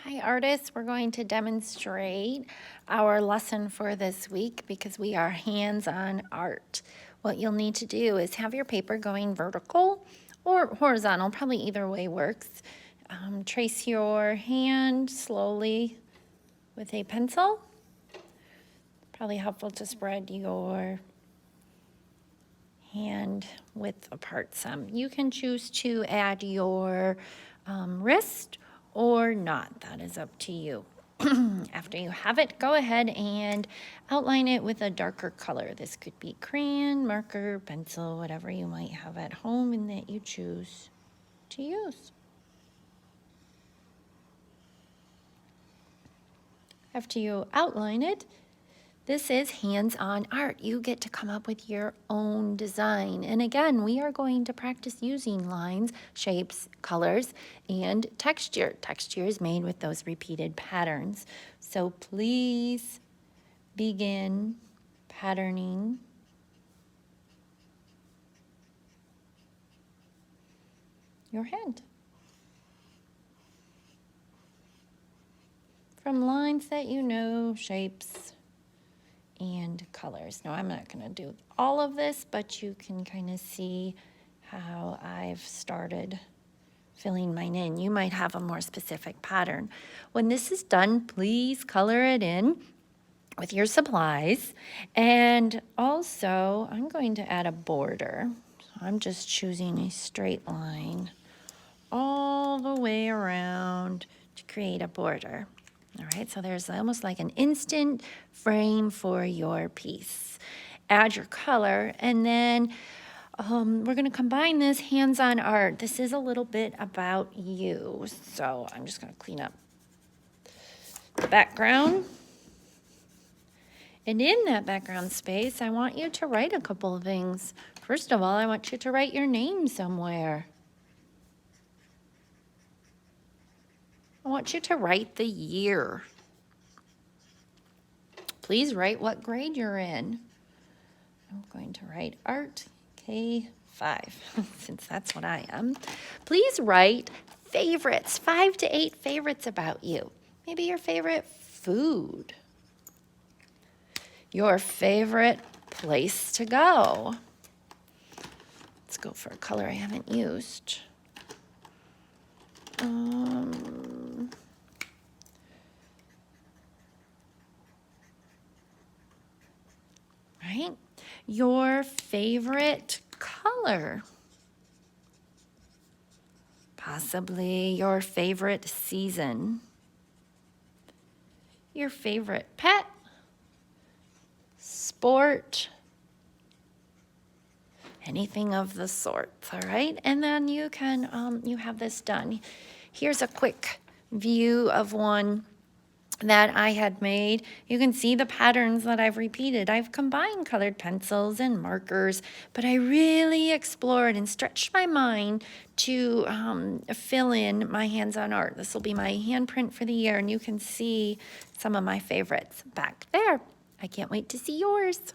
Hi artists, we're going to demonstrate our lesson for this week because we are hands-on art. What you'll need to do is have your paper going vertical or horizontal, probably either way works. Trace your hand slowly with a pencil. Probably helpful to spread your hand width apart some. You can choose to add your wrist or not. That is up to you. After you have it, go ahead and outline it with a darker color. This could be crayon, marker, pencil, whatever you might have at home and that you choose to use. After you outline it, this is hands-on art. You get to come up with your own design. And again, we are going to practice using lines, shapes, colors, and texture. Texture is made with those repeated patterns. So please begin patterning your hand from lines that you know, shapes, and colors. Now I'm not going to do all of this, but you can kind of see how I've started filling mine in. You might have a more specific pattern. When this is done, please color it in with your supplies. And also, I'm going to add a border. So I'm just choosing a straight line all the way around to create a border. All right, so there's almost like an instant frame for your piece. Add your color, and then we're gonna combine this hands-on art. This is a little bit about you. So I'm just gonna clean up the background. And in that background space, I want you to write a couple of things. First of all, I want you to write your name somewhere. I want you to write the year. Please write what grade you're in. I'm going to write art K5, since that's what I am. Please write favorites, 5 to 8 favorites about you. Maybe your favorite food, your favorite place to go. Let's go for a color I haven't used. Right? Your favorite color. Possibly your favorite season. Your favorite pet. Sport. Anything of the sorts, all right? And then you can, you have this done. Here's a quick view of one that I had made. You can see the patterns that I've repeated. I've combined colored pencils and markers, but I really explored and stretched my mind to fill in my hands-on art. This will be my handprint for the year, and you can see some of my favorites back there. I can't wait to see yours.